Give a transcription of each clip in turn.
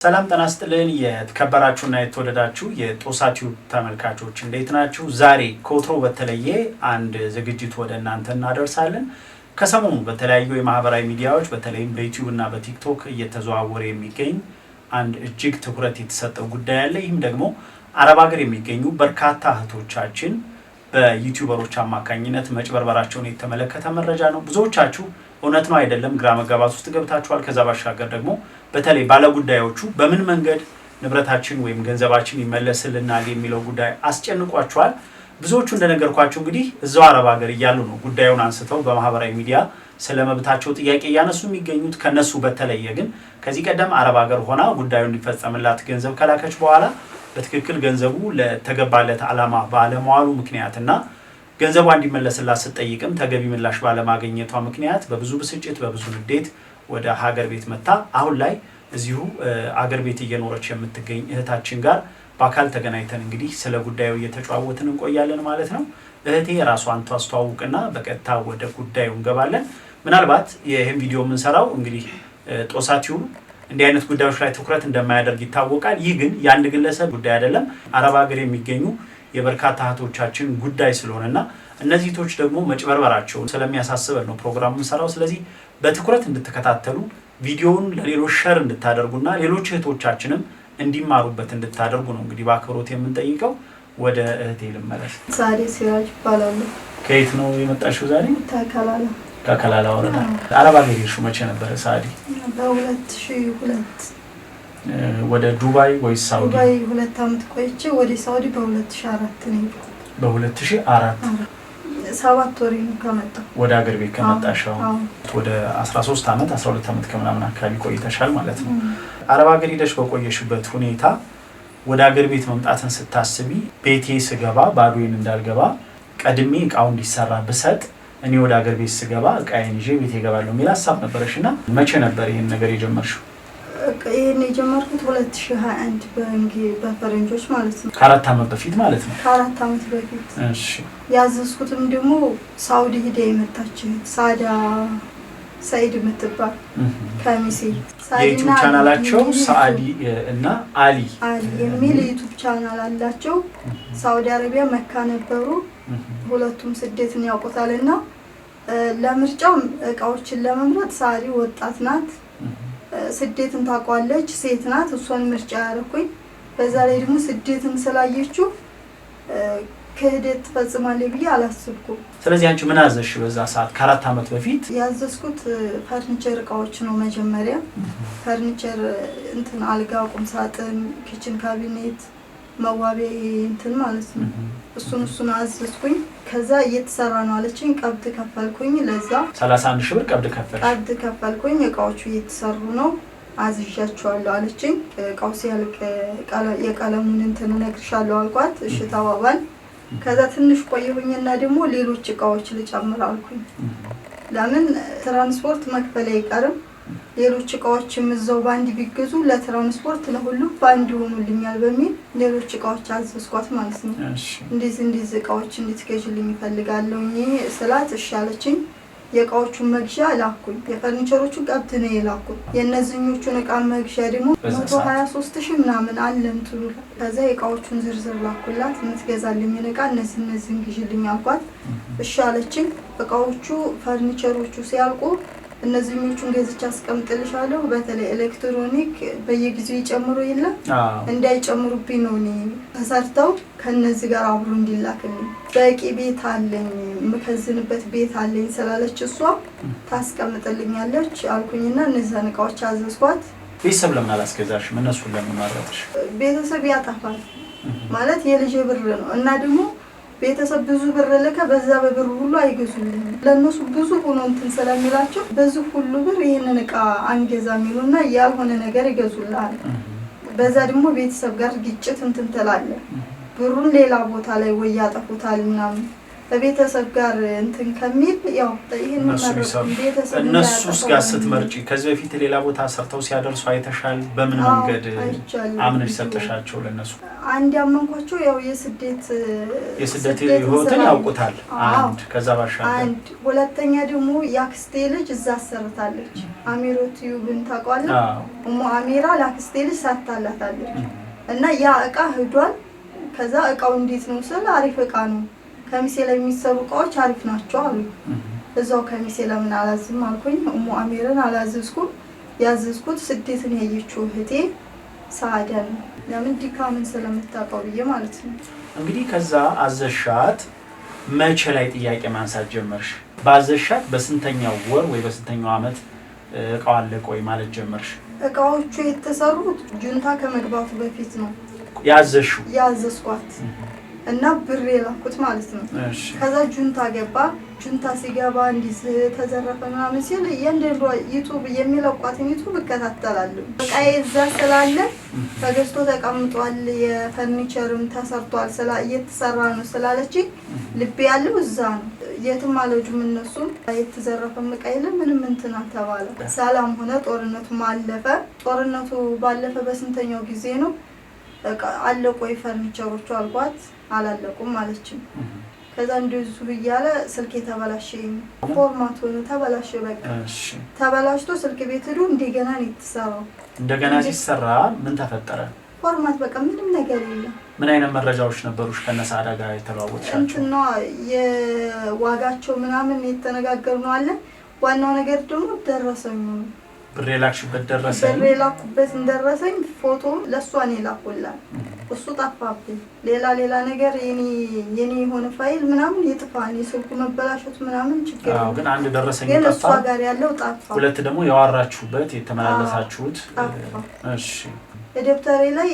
ሰላም ጤና ይስጥልን የተከበራችሁና የተወደዳችሁ የጦሳቲው ተመልካቾች እንዴት ናችሁ? ዛሬ ከወትሮ በተለየ አንድ ዝግጅት ወደ እናንተ እናደርሳለን። ከሰሞኑ በተለያዩ የማህበራዊ ሚዲያዎች በተለይም በዩቲዩብ እና በቲክቶክ እየተዘዋወረ የሚገኝ አንድ እጅግ ትኩረት የተሰጠው ጉዳይ አለ። ይህም ደግሞ አረብ ሀገር የሚገኙ በርካታ እህቶቻችን በዩቲዩበሮች አማካኝነት መጭበርበራቸውን የተመለከተ መረጃ ነው። ብዙዎቻችሁ እውነት ነው አይደለም ግራ መጋባት ውስጥ ገብታችኋል። ከዛ ባሻገር ደግሞ በተለይ ባለጉዳዮቹ በምን መንገድ ንብረታችን ወይም ገንዘባችን ይመለስልናል የሚለው ጉዳይ አስጨንቋችኋል። ብዙዎቹ እንደነገርኳችሁ እንግዲህ እዛው አረብ ሀገር እያሉ ነው ጉዳዩን አንስተው በማህበራዊ ሚዲያ ስለመብታቸው ጥያቄ እያነሱ የሚገኙት። ከነሱ በተለየ ግን ከዚህ ቀደም አረብ ሀገር ሆና ጉዳዩ እንዲፈጸምላት ገንዘብ ከላከች በኋላ በትክክል ገንዘቡ ለተገባለት ዓላማ ባለመዋሉ ምክንያትና ገንዘቧ እንዲመለስላት ስትጠይቅም ተገቢ ምላሽ ባለማግኘቷ ምክንያት በብዙ ብስጭት በብዙ ንዴት ወደ ሀገር ቤት መጣ። አሁን ላይ እዚሁ አገር ቤት እየኖረች የምትገኝ እህታችን ጋር በአካል ተገናኝተን እንግዲህ ስለ ጉዳዩ እየተጨዋወትን እንቆያለን ማለት ነው። እህቴ ራሷን ታስተዋውቅና በቀጥታ ወደ ጉዳዩ እንገባለን። ምናልባት ይህን ቪዲዮ የምንሰራው እንግዲህ ጦሳቲው እንዲህ አይነት ጉዳዮች ላይ ትኩረት እንደማያደርግ ይታወቃል። ይህ ግን የአንድ ግለሰብ ጉዳይ አይደለም። አረብ ሀገር የሚገኙ የበርካታ እህቶቻችን ጉዳይ ስለሆነና እነዚህ እህቶች ደግሞ መጭበርበራቸውን ስለሚያሳስበን ነው ፕሮግራሙን የምንሰራው። ስለዚህ በትኩረት እንድትከታተሉ ቪዲዮውን ለሌሎች ሸር እንድታደርጉና ሌሎች እህቶቻችንም እንዲማሩበት እንድታደርጉ ነው እንግዲህ በአክብሮት የምንጠይቀው። ወደ እህቴ ልመለስ። ሳዲ ሲራጅ ይባላል። ከየት ነው የመጣሽው ዛሬ? ከከላላ። ከከላላ ወረዳ። አረብ ሀገር ሄድሽው መቼ ነበረ ሳዲ? በ2002 ወደ ዱባይ ወይስ ሳውዲ? ዱባይ 2 አመት ቆይቼ ወደ ሳውዲ በ2004 ነው። በ2004 7 ወር ነው ከመጣሁ። ወደ ሀገር ቤት ከመጣሽ ወደ 13 አመት 12 አመት ከምናምን አካባቢ ቆይተሻል ማለት ነው። አረብ ሀገር ሄደሽ በቆየሽበት ሁኔታ ወደ ሀገር ቤት መምጣትን ስታስቢ ቤቴ ስገባ ባዶዬን እንዳልገባ ቀድሜ እቃው እንዲሰራ ብሰጥ እኔ ወደ ሀገር ቤት ስገባ እቃዬን ይዤ ቤቴ እገባለሁ የሚል ሀሳብ ነበረሽና መቼ ነበር ይሄን ነገር የጀመርሽው? ይሄን የጀመርኩት 2021 በፈረንጆች ማለት ነው። ከ4 አመት በፊት ማለት ነው። ከ4 አመት በፊት። እሺ። ያዘዝኩትም ደግሞ ሳውዲ ሄዳ የመጣች ሳዳ ሰይድ የምትባል ከሚሴ የዩቲዩብ ቻናላቸው ሳዲ እና አሊ የሚል ዩቲዩብ ቻናል አላቸው። ሳውዲ አረቢያ መካ ነበሩ። ሁለቱም ስደትን ያውቁታልና ለምርጫው እቃዎችን ለመምረጥ ሳዲ ወጣት ናት፣ ስደትን ታውቋለች፣ ሴት ናት። እሷን ምርጫ ያደረኩኝ። በዛ ላይ ደግሞ ስደትን ስላየችው ክህደት ትፈጽማለች ብዬ አላስብኩም። ስለዚህ አንቺ ምን አዘዝሽ በዛ ሰዓት? ከ4 አመት በፊት ያዘዝኩት ፈርኒቸር እቃዎች ነው። መጀመሪያ ፈርኒቸር እንትን አልጋ፣ ቁም ሳጥን፣ ኪችን ካቢኔት፣ መዋቢያ እንትን ማለት ነው። እሱን አዘዝኩኝ። ከዛ እየተሰራ ነው አለችኝ። ቀብድ ከፈልኩኝ። ለዛ 31 ሺህ ብር ቀብድ ከፈልኩኝ። ቀብድ ከፈልኩኝ። እቃዎቹ እየተሰሩ ነው አዝዣቸዋለሁ አለችኝ። እቃው ሲያልቅ የቀለሙን እንትን እነግርሻለሁ አልኳት። እሺ ተባባል። ከዛ ትንሽ ቆየሁኝና ደግሞ ሌሎች እቃዎች ልጨምር አልኩኝ። ለምን ትራንስፖርት መክፈል አይቀርም። ሌሎች እቃዎችም እዛው ባንዲ ቢገዙ ለትራንስፖርት ለሁሉም ባንዲ ሆኑልኛል በሚል ሌሎች እቃዎች አዘዝኳት ማለት ነው። እንደዚህ እቃዎች እንድትገዥልኝ እፈልጋለሁ ስላት እሺ አለችኝ። የእቃዎቹን መግዣ ላኩኝ። የፈርኒቸሮቹን ቀብድ ነው የላኩት። የእነዚህኞቹን እቃ መግዣ ደግሞ 123 ሺህ ምናምን አለ እንትኑ። ከዛ የእቃዎቹን ዝርዝር ላኩላት። የምትገዛልኝ እቃ እነዚህን ግዢልኝ አልኳት። እሺ አለችኝ። እቃዎቹ ፈርኒቸሮቹ ሲያልቁ እነዚህኞቹን ገዝቻ አስቀምጥልሻለሁ። በተለይ ኤሌክትሮኒክ በየጊዜው ይጨምሩ የለ እንዳይጨምሩብኝ ነው እኔ ተሰርተው ከነዚህ ጋር አብሮ እንዲላክልኝ። በቂ ቤት አለኝ የምከዝንበት ቤት አለኝ ስላለች እሷ ታስቀምጥልኛለች አልኩኝና እነዛን እቃዎች አዘዝኳት። ቤተሰብ ለምን አላስገዛሽም? እነሱን ለምን ማረጥሽ? ቤተሰብ ያጠፋል ማለት የልጅ ብር ነው እና ደግሞ ቤተሰብ ብዙ ብር ልከ በዛ በብር ሁሉ አይገዙልኝም። ለነሱ ብዙ ሆኖ እንትን ስለሚላቸው በዚህ ሁሉ ብር ይሄንን እቃ አንገዛም ይሉና ያልሆነ ነገር ይገዙልሃል። በዛ ደግሞ ቤተሰብ ጋር ግጭት እንትን ትላለህ። ብሩን ሌላ ቦታ ላይ ወይ ያጠፉታል ምናምን። በቤተሰብ ጋር እንትን ከሚል ያው ይሄን ቤተሰብ እነሱስ ጋር ስትመርጪ ከዚህ በፊት ሌላ ቦታ ሰርተው ሲያደርሱ አይተሻል? በምን መንገድ አምነሽ ሰጠሻቸው ለነሱ? አንድ ያመንኳቸው ያው የስደት ህይወትን ያውቁታል። አንድ ከዛ ባሻገር አንድ ሁለተኛ ደግሞ ያክስቴ ልጅ እዛ አሰርታለች። አሚሮት ዩብን ታውቃለህ? አሚራ ላክስቴ ልጅ ሳታላታለች እና ያ እቃ ሄዷል። ከዛ እቃው እንዴት ነው ስለ አሪፍ እቃ ነው ከሚሴ ላይ የሚሰሩ እቃዎች አሪፍ ናቸው አሉ። እዛው ከሚሴ ለምን አላዝም አልኩኝ። አሚርን አላዘዝኩም። ያዘዝኩት ስደትን ያየችው እህቴ ሳዳን ለምን ዲካምን ስለምታውቀው ብዬ ማለት ነው። እንግዲህ ከዛ አዘሻት መቼ ላይ ጥያቄ ማንሳት ጀመርሽ? ባዘሻት በስንተኛው ወር ወይ በስንተኛው አመት እቃው አለቀ ወይ ማለት ጀመርሽ? እቃዎቹ የተሰሩት ጁንታ ከመግባቱ በፊት ነው ያዘዝኳት እና ብር የላኩት ማለት ነው። ከዛ ጁንታ ገባ። ጁንታ ሲገባ እንዲህ ተዘረፈ ምናምን ሲል እያንዳንዷ ዩቱብ የሚለቋትን ዩቱብ እከታተላለሁ። በቃ እዛ ስላለ ተገዝቶ ተቀምጧል፣ የፈርኒቸርም ተሰርቷል እየተሰራ ነው ስላለች ልቤ ያለው እዛ ነው። የትም አልሄዱም እነሱም። የተዘረፈ እቃ የለም ምንም እንትን አልተባለ። ሰላም ሆነ። ጦርነቱ ማለፈ። ጦርነቱ ባለፈ በስንተኛው ጊዜ ነው አለቁ ፈርኒቸሮቹ አልኳት። አላለቁም አለችኝ። ከዛ እንደዚሁ እያለ ስልክ ተበላሸ። ፎርማት ሆነ ተበላሸ። በቃ ተበላሽቶ ስልክ ቤት ሄዶ እንደገና ነው የተሰራው። እንደገና ሲሰራ ምን ተፈጠረ? ፎርማት በቃ ምንም ነገር የለም። ምን አይነት መረጃዎች ነበሩሽ ከነሳዳ ጋር የተለዋወጥሻቸው? እንትና የዋጋቸው ምናምን የተነጋገርነው አለ። ዋናው ነገር ደግሞ ደረሰኝ ነው። ብር የላክሽበት ደረሰኝ? ብር የላኩበት እንደረሰኝ ፎቶ ለሷ ነው የላኩላት። እሱ ጠፋብኝ። ሌላ ነገር የኔ የሆነ ፋይል ምናምን ይጥፋል። የስልኩ መበላሸት ምናምን ችግር ነው። ግን አንድ ደረሰኝ ጠፋ። ግን እሷ ጋር ያለው ጠፋ። ሁለት ደግሞ ያዋራችሁበት የተመላለሳችሁት ጠፋ። እሺ። ደብተሬ ላይ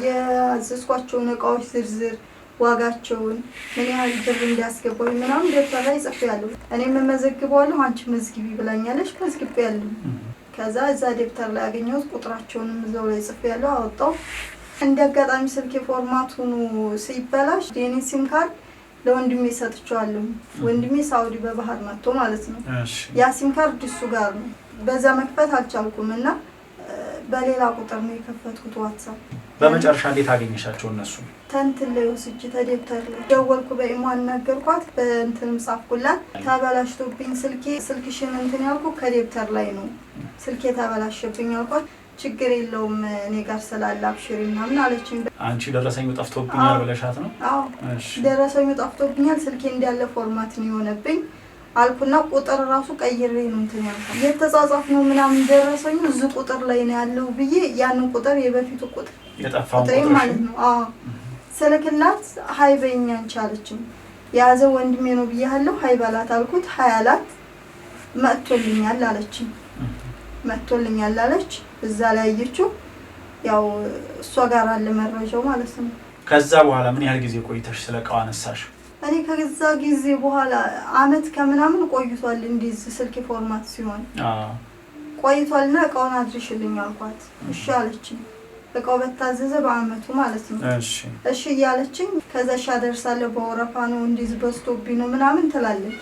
የያዝኳቸውን እቃዎች ዝርዝር ዋጋቸውን ምን ያህል ብር እንዲያስገባው ምናምን ደብተር ላይ ጽፌያለሁ። እኔም መዘግበዋለሁ። አንቺ መዝግቢ ብላኛለሽ። መዝግቤያለሁ። ከዛ እዛ ደብተር ላይ ያገኘሁት ቁጥራቸውንም እዛው ላይ ጽፌያለሁ። አወጣው። እንደ አጋጣሚ ስልክ ፎርማቱን ሲበላሽ የኔ ሲም ካርድ ለወንድሜ ሰጥቼዋለሁ። ወንድሜ ሳውዲ በባህር መጥቶ ማለት ነው። ያ ሲም ካርድ እሱ ጋር ነው። በዛ መክፈት አልቻልኩም እና በሌላ ቁጥር ነው የከፈትኩት ዋትስአፕ። በመጨረሻ እንዴት አገኘሻቸው እነሱ? ተንትን ላይ ወስጄ ተደብተር ላይ ደወልኩ። በኢሞ አናገርኳት። በእንትንም ጻፍኩላት። ተበላሽቶብኝ ስልክሽን እንትን ያልኩ ከደብተር ላይ ነው ስልኬ ተበላሽብኝ አልኳት። ችግር የለውም እኔ ጋር ስላለ አብሽሪ ምናምን አለችኝ። አንቺ ደረሰኙ ጠፍቶብኛል ብለሻት ነው? አዎ ደረሰኙ ጠፍቶብኛል፣ ስልኬ እንዳለ ፎርማት ነው የሆነብኝ አልኩና ቁጥር ራሱ ቀይሬ ነው እንትን ያልኩት። የተጻጻፍ ነው ምናምን ደረሰኙ እዚህ ቁጥር ላይ ነው ያለው ብዬ ያንን ቁጥር የበፊቱ ቁጥር የጠፋው ቁጥር ማለት ነው። አዎ ስልክላት ሀይ በይኝ አንቺ አለችኝ። ያዘው ወንድሜ ነው ብያለሁ ሀይ በላት አልኩት። ሀይ አላት። መጥቶልኛል አለችኝ። መጥቶልኛል አለች። እዛ ላይ አየችው። ያው እሷ ጋር አለ መረጃው ማለት ነው። ከዛ በኋላ ምን ያህል ጊዜ ቆይተሽ ስለቃው አነሳሽ? እኔ ከዛ ጊዜ በኋላ አመት ከምናምን ቆይቷል። እንደዚህ ስልክ ፎርማት ሲሆን ቆይቷልና እቃውን አድርሽልኝ አልኳት። እሺ አለችኝ። እቃው በታዘዘ በአመቱ ማለት ነው። እሺ እያለችኝ ከዛ እሺ አደርሳለሁ በወረፋ ነው እንደዚህ በስቶብኝ ነው ምናምን ትላለች።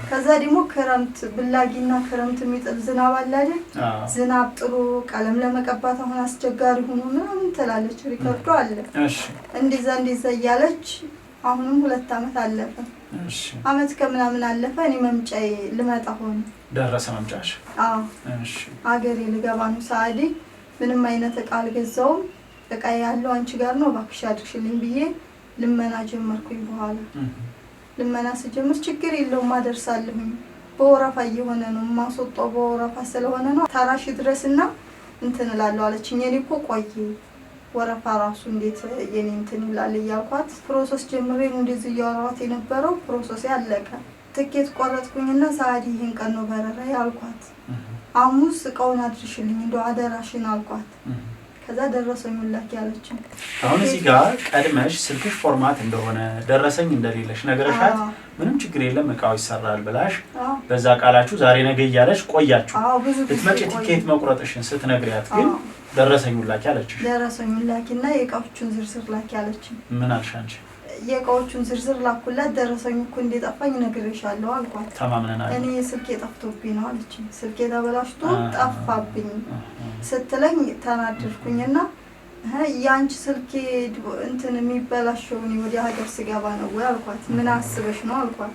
ከዛ ደግሞ ክረምት ብላጊና ክረምት የሚጥል ዝናብ አለ አይደል? ዝናብ ጥሩ ቀለም ለመቀባት አሁን አስቸጋሪ ሆኖ ምናምን ትላለች። ሪከርዶ አለ። እንደዛ እያለች አሁንም 2 አመት አለፈ። አመት ከምናምን አለፈ። እኔ መምጫዬ ልመጣ ሆነ። ደረሰ መምጫሽ? አዎ አገሬ ልገባ ነው። ሳዲ ምንም አይነት እቃ አልገዛውም። እቃ ያለው አንቺ ጋር ነው እባክሽ አድርሽልኝ ብዬ ልመና ጀመርኩኝ። በኋላ ልመና ስጀምር ችግር የለውም አደርሳለሁኝ በወረፋ እየሆነ ነው ማስወጣው በወረፋ ስለሆነ ነው ታራሽ ድረስና እንትን እላለሁ አለችኝ። እኔ እኮ ቆይ ወረፋ ራሱ እንዴት የኔ እንትን ይላል እያልኳት ፕሮሰስ ጀምሬ እንደዚህ እያወራኋት የነበረው ፕሮሰስ ያለቀ። ትኬት ቆረጥኩኝና ሳዲ ይሄን ቀን ነው በረራ ያልኳት። ሐሙስ እቃውን አድርሽልኝ እንደው አደራሽን አልኳት። ከዛ ደረሰኙን ላኪ ያለችኝ። አሁን እዚህ ጋር ቀድመሽ ስልክሽ ፎርማት እንደሆነ ደረሰኝ እንደሌለሽ ነገርሻት። ምንም ችግር የለም እቃው ይሰራል ብላሽ በዛ ቃላችሁ ዛሬ ነገ እያለሽ ቆያችሁ። ልትመጪ ትኬት መቁረጥሽን ስትነግሪያት ግን ደረሰኙን ላኪ አለችሽ። ደረሰኙን ላኪና የእቃዎቹን ዝርዝር ላኪ አለችኝ። ምን አልሽ አንቺ? የእቃዎቹን ዝርዝር ላኩላት። ደረሰኝ እኮ እንደጠፋኝ ነግሬሻለሁ አልኳት። ተማምነናል። እኔ ስልኬ ጠፍቶብኝ ነው አለችኝ። ስልኬ ተበላሽቶ ጠፋብኝ ስትለኝ ተናደድኩኝና ያንቺ ስልኬ እንትን የሚበላሸው እኔ ወደ ሀገር ስገባ ነው ወይ አልኳት። ምን አስበሽ ነው አልኳት።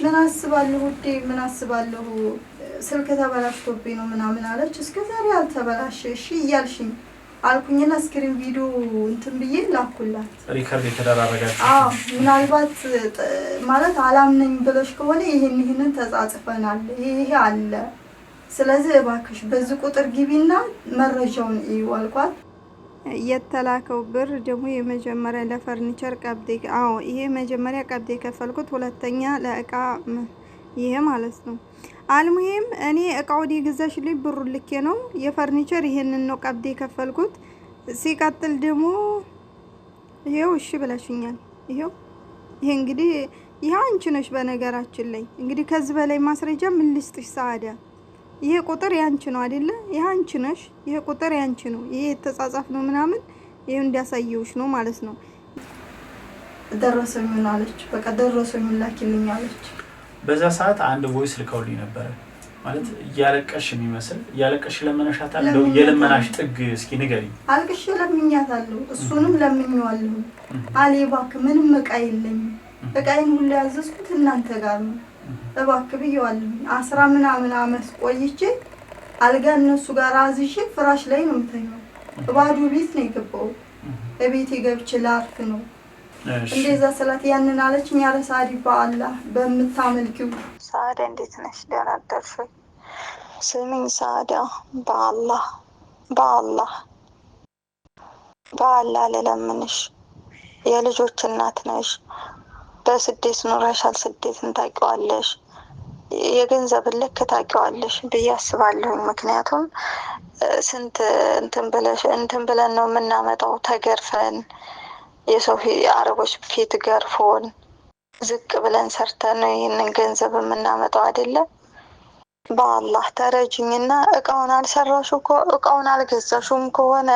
ምን አስባለሁ ውዴ ምን አስባለሁ ስልክ ተበላሽቶብኝ ነው ምናምን አለች። እስከዛሬ አልተበላሸ እሺ እያልሽኝ አልኩኝና ስክሪን ቪዲዮ እንትን ብዬ ላኩላት። ሪከርድ የተደረጋችሁ? አዎ ምናልባት ማለት አላምነኝ ብለሽ ከሆነ ይሄንን ተጻጽፈናል ይሄ አለ። ስለዚህ እባክሽ በዚህ ቁጥር ግቢና መረጃውን እዩ አልኳት። የተላከው ብር ደግሞ የመጀመሪያ ለፈርኒቸር ቀብዴ ይሄ መጀመሪያ ቀብዴ የከፈልኩት፣ ሁለተኛ ለእቃ ይሄ ማለት ነው። አልሙሂም እኔ እቃው ዲግዛሽልኝ ብሩ ልኬ ነው የፈርኒቸር ይሄንን ነው ቀብዴ የከፈልኩት። ሲቀጥል ደግሞ ይሄው እሺ ብለሽኛል። ይሄው ይሄ እንግዲህ ይሄ አንቺ ነሽ። በነገራችን ላይ እንግዲህ ከዚህ በላይ ማስረጃ ምን ልስጥሽ ሳዳ? ይሄ ቁጥር ያንቺ ነው አይደለ? ይሄ አንቺ ነሽ። ይሄ ቁጥር ያንቺ ነው። ይሄ የተጻጻፍ ነው ምናምን ይሄው እንዲያሳየውሽ ነው ማለት ነው። ደረሰኙን አለች። በቃ ደረሰኙን ላኪልኝ አለች። በዛ ሰዓት አንድ ቮይስ ልከውልኝ ነበር ማለት እያለቀሽ የሚመስል እያለቀሽ ለመነሻታል። እንደው የለመናሽ ጥግ እስኪ ንገሪኝ። አልቅሽ ለምኛታለሁ፣ እሱንም ለምኜዋለሁ። አሌ እባክህ ምንም እቃ የለኝም፣ እቃዬን ሁሉ ያዘዝኩት እናንተ ጋር ነው እባክህ ብዬዋለሁ። 10 ምናምን አመት ቆይቼ አልጋ እነሱ ጋር አዝዤ ፍራሽ ላይ ነው የምተኛው። ባዶ ቤት ነው የገባው። እቤቴ ገብቼ ላርፍ ነው እንደዛ ሰላት ያንን አለችኝ። ያለ ሳዲ በአላህ በመታመልኪው ሳዳ እንዴት ነሽ? ደህና አደርሽ? ስሚኝ ሳዳ በአላህ ልለምንሽ፣ የልጆች እናት ነሽ። በስደት ኖረሻል። ስደትን ታውቂዋለሽ፣ የገንዘብ ልክ ታውቂዋለሽ ብዬ አስባለሁ። ምክንያቱም ስንት እንትን ብለን ነው የምናመጣው ተገርፈን የሰው አረቦች ፊት ገርፎን ዝቅ ብለን ሰርተን ነው ይሄንን ገንዘብ የምናመጣው አይደለ? በአላህ ተረጅኝና እቃውን አልሰራሽ እቃውን አልገዛሽም ከሆነ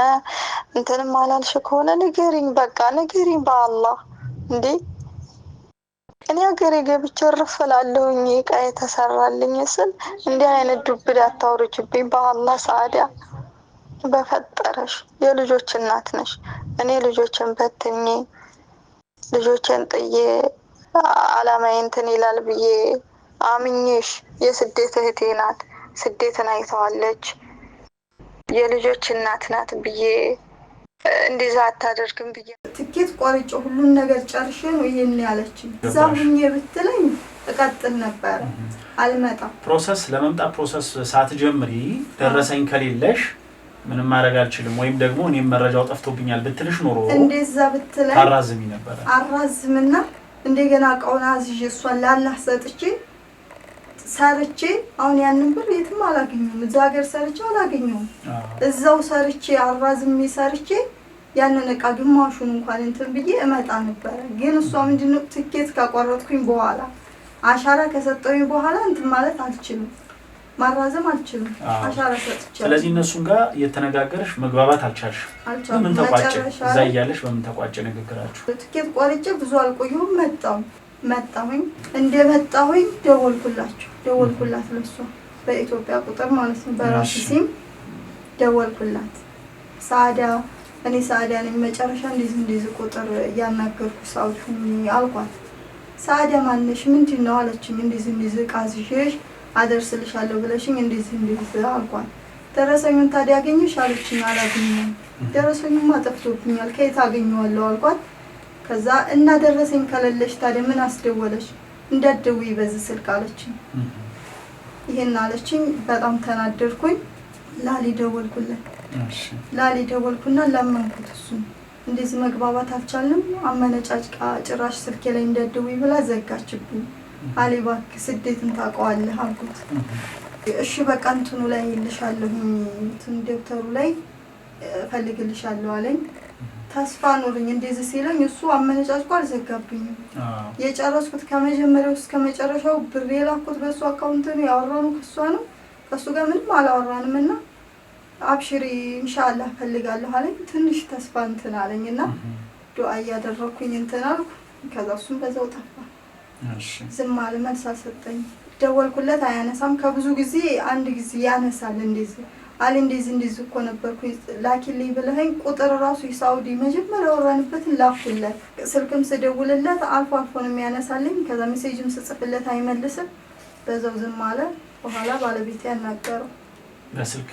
እንትንም አላልሽ ከሆነ ንገሪኝ፣ በቃ ንገሪኝ በአላህ። እንዴ እኔ ሀገሬ ገብቼ እርፍላለሁኝ እቃ የተሰራልኝ ስል እንዲህ አይነት ዱብዳ አታውርጅብኝ በአላህ ሳዳ። በፈጠረሽ የልጆች እናት ነሽ። እኔ ልጆችን በትኜ ልጆችን ጥዬ አላማዬ እንትን ይላል ብዬ አምኜሽ፣ የስደት እህቴ ናት፣ ስደትን አይተዋለች፣ የልጆች እናት ናት ብዬ እንደዛ አታደርግም ብዬ ትኬት ቆርጬ ሁሉን ነገር ጨርሼ ነው ይሄን ያለችኝ። እዛ ሁኜ ብትለኝ እቀጥል ነበር። አልመጣም። ፕሮሰስ ለመምጣት ፕሮሰስ ሳትጀምሪ ደረሰኝ ከሌለሽ ምንም ማድረግ አልችልም ወይም ደግሞ እኔም መረጃው ጠፍቶብኛል ብትልሽ ኖሮ እንደዛ ብትለኝ ታራዝሚ ነበር። አራዝምና እንደገና እቃውን አዝዤ እሷን ላላህ ሰጥቼ ሰርቼ አሁን ያንን ብር የትም አላገኘሁም። እዛ ሀገር ሰርቼ አላገኘሁም። እዛው ሰርቼ አራዝሜ ሰርቼ ያንን እቃ ግማሹን እንኳን እንትን ብዬ እመጣ ነበር። ግን እሷ ምንድነው ትኬት ካቆረጥኩኝ በኋላ አሻራ ከሰጠሁኝ በኋላ እንትን ማለት አልችልም፣ ማራዘም አልችልም። አሻራ ሰጥቼ ስለዚህ እነሱን ጋር የተነጋገርሽ መግባባት አልቻልሽ። በምን ተቋጨ? እዛ እያለሽ በምን ተቋጨ ንግግራችሁ? ትኬት ቆርጬ ብዙ አልቆየሁም። መጣሁኝ። እንደመጣሁኝ ደወልኩላት ለሷ በኢትዮጵያ ቁጥር ማለት ነው፣ በራሱ ሲም ደወልኩላት። ሳዳ እኔ ሳዳ ነኝ፣ መጨረሻ እንደዚህ ቁጥር እያናገርኩ ሳውቱኝ አልኳት። ሳዳ ማነሽ? ምንድነው አለችኝ። እንደዚህ ዕቃ አዝዤሽ አደርስልሻለሁ ብለሽኝ እንደዚህ አልኳት። ደረሰኙን ታዲያ አገኘሽ አለችኝ። አላገኘሁም። ደረሰኙማ ጠፍቶብኛል፣ ከየት አገኘዋለሁ አልኳት። ከዛ እና ደረሰኝ ከሌለሽ ታዲያ ምን አስደወለሽ? እንዳትደውይ በዚህ ስልክ አለችኝ። ይሄን አለችኝ። በጣም ተናደድኩኝ። ላሊ ደወልኩና ለመንኩት። እሱን እንደዚህ መግባባት አልቻልንም፣ አመነጫጭቃ ጭራሽ ስልኬ ላይ እንዳትደውይ ብላ ዘጋችብኝ። አሊ እባክህ ስደትን ታውቀዋለህ አልኩት። እሺ በቃ እንትኑ ላይ ይልሻለሁ፣ እንትን ደብተሩ ላይ ፈልግልሻለሁ አለኝ። ተስፋ ኖርኝ እንደዚህ ሲለኝ እሱ አመነጫጭቆ አልዘጋብኝም። የጨረስኩት ከመጀመሪያው እስከ መጨረሻው ብር የላኩት በሱ አካውንት ነው፣ ያወራነው ከሷ ነው። ከሱ ጋር ምንም አላወራንም እና አብሽሪ ኢንሻአላህ ፈልጋለሁ አለኝ። ትንሽ ተስፋ እንትን አለኝና ዱአ እያደረኩኝ እንትን አልኩ። ከዛ እሱም በዛው ጠፋ። እሺ ዝም አለ፣ መልስ አልሰጠኝ። ደወልኩለት አያነሳም። ከብዙ ጊዜ አንድ ጊዜ ያነሳል። እንደዚህ አለ እንደዚህ እኮ ነበርኩኝ ላኪልኝ ብለኸኝ ቁጥር ራሱ የሳውዲ መጀመሪያ ወራንበትን ላኩለት። ስልክም ስደውልለት አልፎ አልፎ ነው የሚያነሳልኝ። ከዛ ሜሴጅም ስጽፍለት አይመልስም። በዛው ዝም አለ። በኋላ ባለቤቴ ያናገረው በስልክ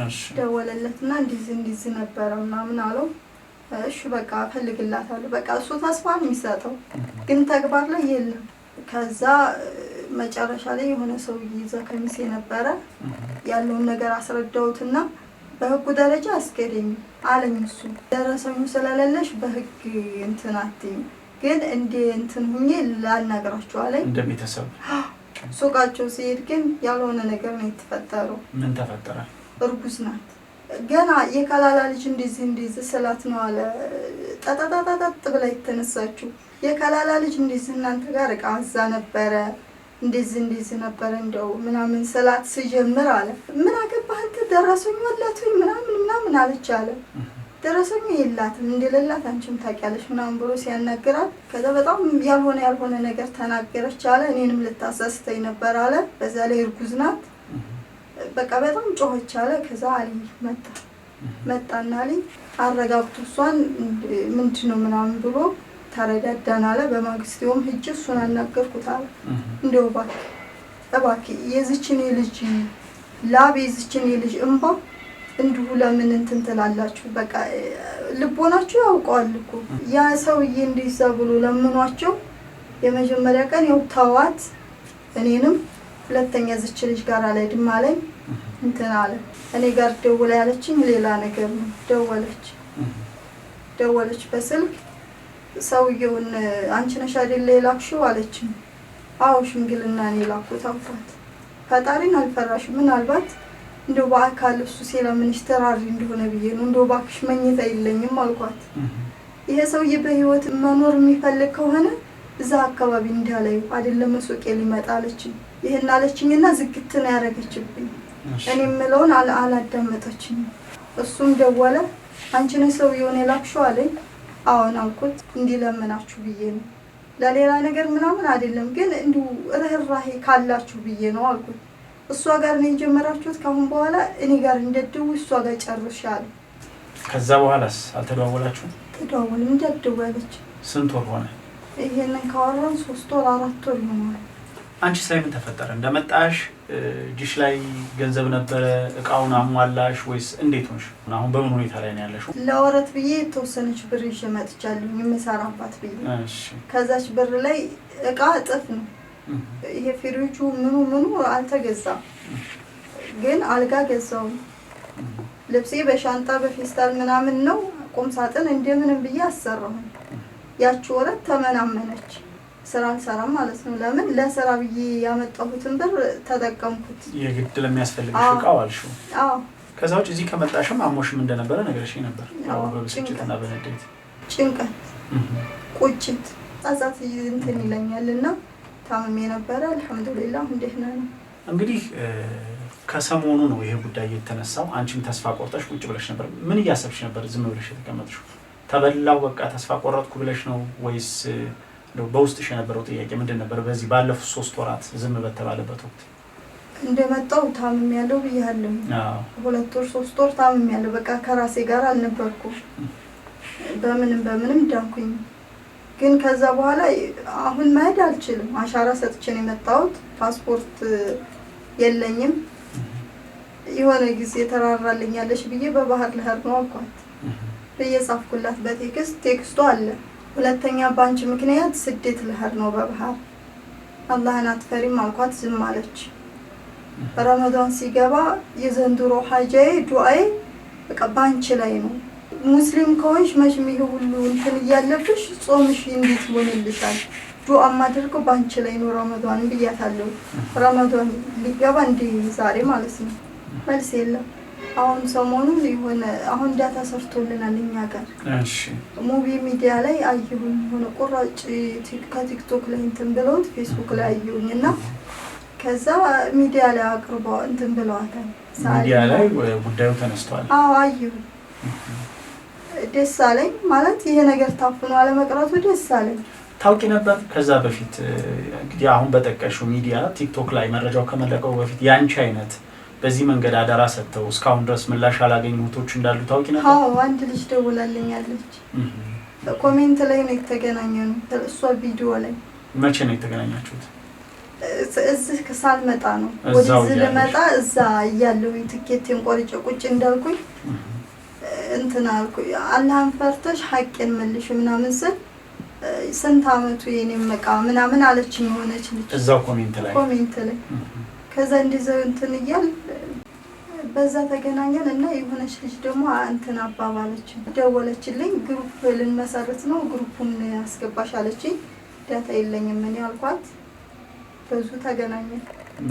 እሺ ደወለለትና እንደዚህ ነበረ ምናምን አለው። እሺ በቃ ፈልግላታለሁ። በቃ እሱ ተስፋ ነው የሚሰጠው ግን ተግባር ላይ የለም። ከዛ መጨረሻ ላይ የሆነ ሰውዬ ይዛ ከሚሴ ነበረ ያለውን ነገር አስረዳሁትና በህጉ ደረጃ አስገደኝ አለኝ። እሱ ደረሰኙ ስለሌለሽ በህግ እንትን አትይም ግን እንትን ሁኜ ላናገራቸው አለኝ። እንደቤተሰብ ሱቃቸው ሲሄድ ግን ያልሆነ ነገር ነው የተፈጠረው። ምን ተፈጠረ? እርጉዝ ናት ገና የከላላ ልጅ እንደዚህ ስላት ነው አለ ጠጣጣጣጥ ብላ የተነሳችው። የከላላ ልጅ እንደዚህ እናንተ ጋር እቃ አዛ ነበረ እንደዚህ ነበረ እንደው ምናምን ስላት ስጀምር አለ ምን አገባህ አንተ ደረሰኝ ወላቱኝ ምናምን አለች አለ። ደረሰኝ የላትም እንደሌላት አንቺም ታውቂያለሽ ምናምን ብሎ ሲያናግራት ከዛ በጣም ያልሆነ ነገር ተናገረች አለ። እኔንም ልታሳስተኝ ነበር አለ። በዛ ላይ እርጉዝ ናት። በቃ በጣም ጮኸች አለ። ከዛ አሊ መጣና አሊ አረጋግቶ እሷን ምንድነው ምናምን ብሎ ተረዳዳን አለ። በማግስቴውም ሂጅ እሱን አናገርኩት አለ። እንደው እባክህ የዚችን ልጅ ላብ የዚችን ልጅ እንባ እንዲሁ ለምን እንትን ትላላችሁ? በቃ ልቦናችሁ ያውቀዋል እኮ ያ ሰውዬ እንዲዛ ብሎ ለምኗቸው የመጀመሪያ ቀን ያው ተዋት እኔንም ሁለተኛ ዝች ልጅ ጋር አልሄድም አለኝ። እንትን አለ እኔ ጋር ደውላ ያለችኝ ሌላ ነገር ነው። ደወለች በስልክ ሰውዬውን አንቺ ነሽ አይደል የላክሽው አለችኝ። አዎ ሽምግልና ነው የላኩት አልኳት። ፈጣሪን አልፈራሽም ምናልባት እንደው በአካል እሱ ሲለምንሽ ተራሪ እንደሆነ ብዬ ነው እንደው ባክሽ መኝታ የለኝም አልኳት። ይሄ ሰውዬ በህይወት መኖር የሚፈልግ ከሆነ እዛ አካባቢ እንዳላይ አይደለም ሱቄ ሊመጣ አለችኝ። ይሄን አለችኝና ዝግት ነው ያረጋችብኝ። እኔ ምለውን አላዳመጠችኝ። እሱም ደወለ አንቺ ነሽ ሰውዬውን የላክሽው አለኝ። አዎን አልኩት። እንዲለምናችሁ ብዬ ነው ለሌላ ነገር ምናምን አይደለም ግን እንዲሁ ርህራሄ ካላችሁ ብዬ ነው አልኩት። እሷ ጋር ነው የጀመራችሁት ካሁን በኋላ እኔ ጋር እንደደው እሷ ጋር ጨርሻለሁ። ከዛ በኋላስ አልተደዋወላችሁም? ተደዋወልን እንደደወለች። ስንት ወር ሆነ? ይሄንን ካወራን 3 ወር 4 ወር ይሆናል። አንቺ ሳይ ምን ተፈጠረ? እንደመጣሽ እጅሽ ላይ ገንዘብ ነበረ? እቃውን አሟላሽ ወይስ እንዴት ሆንሽ? አሁን በምን ሁኔታ ላይ ነው ያለሽው? ለወረት ብዬ ተወሰነች ብር ይዤ መጥቻለሁ የምሰራባት ብዬ። እሺ ከዛች ብር ላይ እቃ እጥፍ ነው ይሄ ፍሪጁ ምኑ አልተገዛም ግን አልጋ ገዛው። ልብሴ በሻንጣ በፌስታል ምናምን ነው ቁም ሳጥን እንደምንም ብዬ አሰራሁ። ያቺ ወረት ተመናመነች። ስራ አልሰራም ማለት ነው። ለምን ለስራ ብዬ ያመጣሁትን ብር ተጠቀምኩት። የግድ ለሚያስፈልግሽ እቃው አልሽው? አዎ። ከዛ ውጭ እዚህ ከመጣሽም አሞሽም እንደነበረ ነገርሽኝ ነበር። አዎ በብስጭትና በንዴት ጭንቀት፣ ቁጭት፣ ጸጸት እንትን ይለኛልና ታምሜ ነበር። አልሐምዱሊላህ እንደህና ነው። እንግዲህ ከሰሞኑ ነው ይሄ ጉዳይ የተነሳው። አንቺም ተስፋ ቆርጠሽ ቁጭ ብለሽ ነበር። ምን እያሰብሽ ነበር ዝም ብለሽ የተቀመጥሽው? ተበላው በቃ ተስፋ ቆረጥኩ ብለሽ ነው ወይስ ነው በውስጥሽ የነበረው ጥያቄ ምንድን ነበር? በዚህ ባለፉት 3 ወራት ዝም በተባለበት ወቅት እንደመጣው ታምሜ ያለው ብያለሁ። 2 ወር 3 ወር ታምሜ ያለው በቃ ከራሴ ጋር አልነበርኩም። በምንም ዳንኩኝ። ግን ከዛ በኋላ አሁን መሄድ አልችልም። አሻራ ሰጥቼ ነው የመጣሁት። ፓስፖርት የለኝም። የሆነ ጊዜ ተራራልኛለሽ ብዬ በባህር ልሄድ ነው አልኳት። በየጻፍኩላት ቴክስቱ አለ። ሁለተኛ ባንቺ ምክንያት ስደት ልሄድ ነው በባህር አላህን አትፈሪም አልኳት። ዝም አለች። ረመዳን ሲገባ የዘንድሮ ሐጃዬ ዱዓዬ በቃ ባንቺ ላይ ነው። ሙስሊም ከሆንሽ መቼም ይሄ ሁሉ እንትን እያለብሽ ጾምሽ እንዴት ይሆንልሻል? ዱዓ ማድረገው ባንቺ ላይ ነው ረመዳን ብያታለሁ። ረመዳን ሊገባ እንደ ዛሬ ማለት ነው። መልስ የለም። አሁን ሰሞኑን የሆነ አሁን ዳታ ሰርቶልናል እኛ ጋር። እሺ ሙቪ ሚዲያ ላይ አየሁኝ የሆነ ቁራጭ ከቲክቶክ ላይ እንትን ብለውት ፌስቡክ ላይ አየሁኝና ከዛ ሚዲያ ላይ አቅርበው እንትን ብለዋታል። ሚዲያ ላይ ጉዳዩ ተነስቷል። አዎ አየሁ። ደስ አለኝ ማለት ይሄ ነገር ታፍኖ አለመቅረቱ ደስ አለኝ። ታውቂ ነበር ከዛ በፊት እንግዲህ አሁን በጠቀሽው ሚዲያ ቲክቶክ ላይ መረጃው ከመለቀው በፊት ያንቺ አይነት በዚህ መንገድ አደራ ሰጥተው እስካሁን ድረስ ምላሽ አላገኙ እህቶች እንዳሉ ታውቂ ነበር? አዎ አንድ ልጅ ደውላልኛለች። ኮሜንት ላይ ነው የተገናኘነው። እሷ ቪዲዮ ላይ መቼ ነው የተገናኛችሁት? እዚህ ከሳልመጣ ነው ወደዚህ ልመጣ እዛ እያለሁ ትኬቴን ቆርጬ ቁጭ እንዳልኩኝ እንትና አልኩኝ አላህን ፈርተሽ ሐቄን መልሽ ምናምን ስል ስንት አመቱ የኔም መቃ ምናምን አለችኝ ሆነች ልጅ እዛው ኮሜንት ላይ ከዛ እንደዛው እንትን እያል በዛ ተገናኘን እና የሆነች ልጅ ደግሞ እንትን አባባለች ደወለችልኝ ግሩፕ ልንመሰርት ነው ግሩፑን አስገባሽ አለችኝ ዳታ የለኝም ምን ያልኳት በዙ ተገናኘን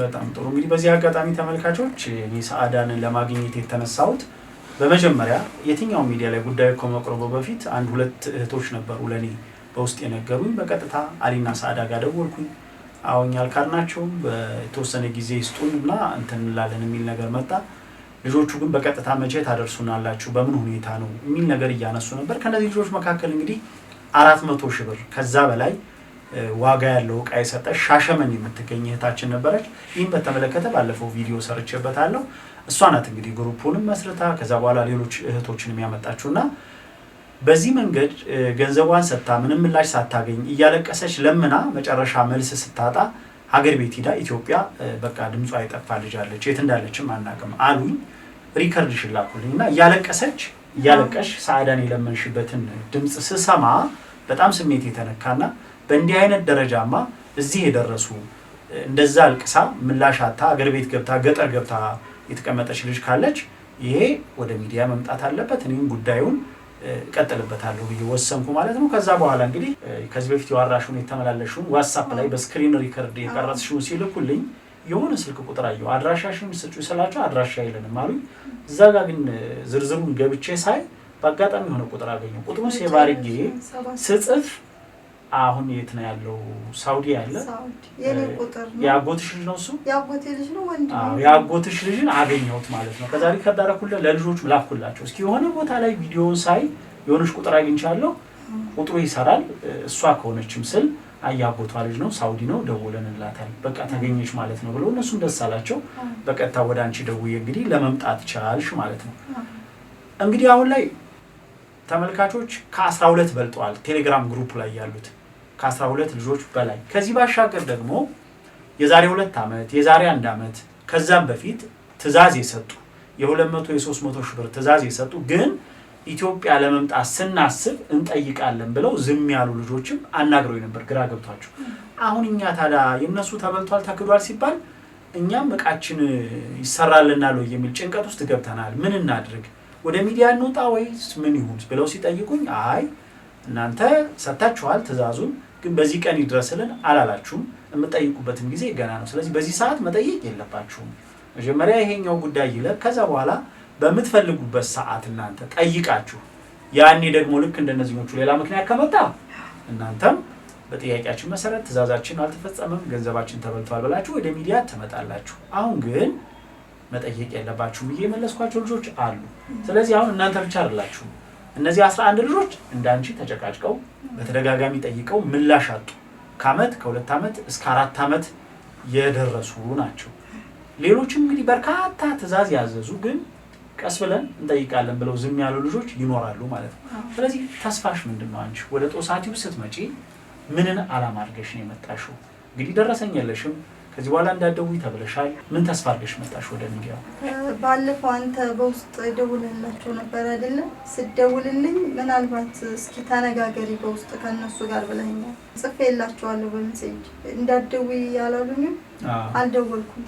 በጣም ጥሩ እንግዲህ በዚህ አጋጣሚ ተመልካቾች እኔ ሰዓዳን ለማግኘት የተነሳሁት በመጀመሪያ የትኛው ሚዲያ ላይ ጉዳዩ ከመቅረቡ በፊት አንድ ሁለት እህቶች ነበሩ ለኔ በውስጥ የነገሩኝ በቀጥታ አሊና ሰዓዳ ጋር ደወልኩኝ አሁኛል ካርናቸው በተወሰነ ጊዜ ይስጡንና እንትን እንላለን የሚል ነገር መጣ ልጆቹ ግን በቀጥታ መቼ ታደርሱናላችሁ በምን ሁኔታ ነው የሚል ነገር እያነሱ ነበር ከነዚህ ልጆች መካከል እንግዲህ 400 ሺህ ብር ከዛ በላይ ዋጋ ያለው ዕቃ የሰጠች ሻሸመኔ የምትገኝ እህታችን ነበረች ይህን በተመለከተ ባለፈው ቪዲዮ ሰርቼበታለሁ እሷ ናት እንግዲህ ግሩፑንም መስርታ ከዛ በኋላ ሌሎች እህቶችንም ያመጣችውና በዚህ መንገድ ገንዘቧን ሰጣ ምንም ምላሽ ሳታገኝ እያለቀሰች ለምና መጨረሻ መልስ ስታጣ ሀገር ቤት ሄዳ ኢትዮጵያ በቃ ድምጿ አይጠፋ ልጅ አለች የት እንዳለችም አናውቅም አሉኝ ሪከርድ ሽላኩልኝና እያለቀሽ ሰዓዳን የለመንሽበትን ድምጽ ስሰማ በጣም ስሜት የተነካና በእንዲህ አይነት ደረጃማ እዚህ የደረሱ እንደዛ አልቅሳ ምላሽ አጣ ሀገር ቤት ገብታ ገጠር ገብታ የተቀመጠች ልጅ ካለች ይሄ ወደ ሚዲያ መምጣት አለበት እኔም ጉዳዩን ቀጥልበታለሁ ብዬ ወሰንኩ ማለት ነው ከዛ በኋላ እንግዲህ ከዚህ በፊት ያወራሽውን የተመላለሽውን ዋትስአፕ ላይ በስክሪን ሪከርድ የቀረጽሽው ሲልኩልኝ የሆነ ስልክ ቁጥር አየሁ አድራሻሽን ስጪ ስላቸው አድራሻ የለንም አሉኝ እዛ ጋር ግን ዝርዝሩን ገብቼ ሳይ በአጋጣሚ የሆነ ቁጥር አገኘሁ ቁጥሩን ሴቭ አድርጌ ስጽፍ አሁን የት ነው ያለው ሳውዲ ያለ የኔ ቁጥር ነው ያጎትሽ ልጅ ነው እሱ ያጎቴ ልጅ ነው ወንድ ነው ያጎትሽ ልጅን አገኘሁት ማለት ነው ከዛ ሪከርድ አደረኩለት ለልጆቹ ላኩላቸው እስኪ የሆነ ቦታ ላይ ቪዲዮውን ሳይ የሆነች ቁጥር አግኝቻለሁ ቁጥሩ ይሰራል እሷ ከሆነችም ስል አያጎቷ ልጅ ነው ሳውዲ ነው ደውለንላታል በቃ ተገኘች ማለት ነው ብሎ እነሱም ደስ አላቸው በቀጥታ ወደ አንቺ ደውዬ እንግዲህ ለመምጣት ቻልሽ ማለት ነው እንግዲህ አሁን ላይ ተመልካቾች ከ12 በልጠዋል ቴሌግራም ግሩፕ ላይ ያሉት ከ12 ልጆች በላይ ከዚህ ባሻገር ደግሞ የዛሬ 2 አመት የዛሬ 1 አመት ከዛም በፊት ትዛዝ የሰጡ የ200 የ300 ሺህ ብር ትዛዝ የሰጡ ግን ኢትዮጵያ ለመምጣት ስናስብ እንጠይቃለን ብለው ዝም ያሉ ልጆችም አናግረው ነበር ግራ ገብቷቸው አሁን እኛ ታዲያ የነሱ ተበልቷል ተክዷል ሲባል እኛም ዕቃችን ይሰራልናል ወይ የሚል ጭንቀት ውስጥ ገብተናል ምን እናድርግ ወደ ሚዲያ እንውጣ ወይስ ምን ይሁን ብለው ሲጠይቁኝ አይ እናንተ ሰጣችኋል ትዛዙን ግን በዚህ ቀን ይድረስልን አላላችሁም የምትጠይቁበትም ጊዜ ገና ነው ስለዚህ በዚህ ሰዓት መጠየቅ የለባችሁም መጀመሪያ ይሄኛው ጉዳይ ይለቅ ከዛ በኋላ በመትፈልጉበት ሰዓት እናንተ ጠይቃችሁ ያኔ ደግሞ ልክ እንደነዚህኞቹ ሌላ ምክንያት ከመጣ እናንተም በጥያቄያችን መሰረት ትዛዛችን አልተፈጸመም ገንዘባችን ተበልቷል ብላችሁ ወደ ሚዲያ ተመጣላችሁ አሁን ግን መጠየቅ ያለባችሁ ብዬ መለስኳቸው ልጆች አሉ ስለዚህ አሁን እናንተ ብቻ አይደላችሁ እነዚህ 11 ልጆች እንዳንቺ ተጨቃጭቀው በተደጋጋሚ ጠይቀው ምላሽ አጡ ከአመት ከ2 አመት እስከ 4 አመት የደረሱ ናቸው ሌሎችም እንግዲህ በርካታ ትዛዝ ያዘዙ ግን ቀስ ብለን እንጠይቃለን ብለው ዝም ያሉ ልጆች ይኖራሉ ማለት ነው ስለዚህ ተስፋሽ ምንድነው አንቺ ወደ ጦሳቲው ስትመጪ ምንን አላማ አድርገሽ ነው የመጣሽው እንግዲህ ደረሰኝ የለሽም ከዚህ በኋላ እንዳደውይ ተብለሻል ምን ተስፋ አድርገሽ መጣሽ ወደ ሚዲያው ባለፈው አንተ በውስጥ ደውልላችሁ ነበር አይደለ ስደውልልኝ ምናልባት እስኪ ተነጋገሪ በውስጥ ከነሱ ጋር ብለኛል ጽፌላችኋለሁ በሜሴጅ እንዳደውይ ያላሉኝ አልደወልኩም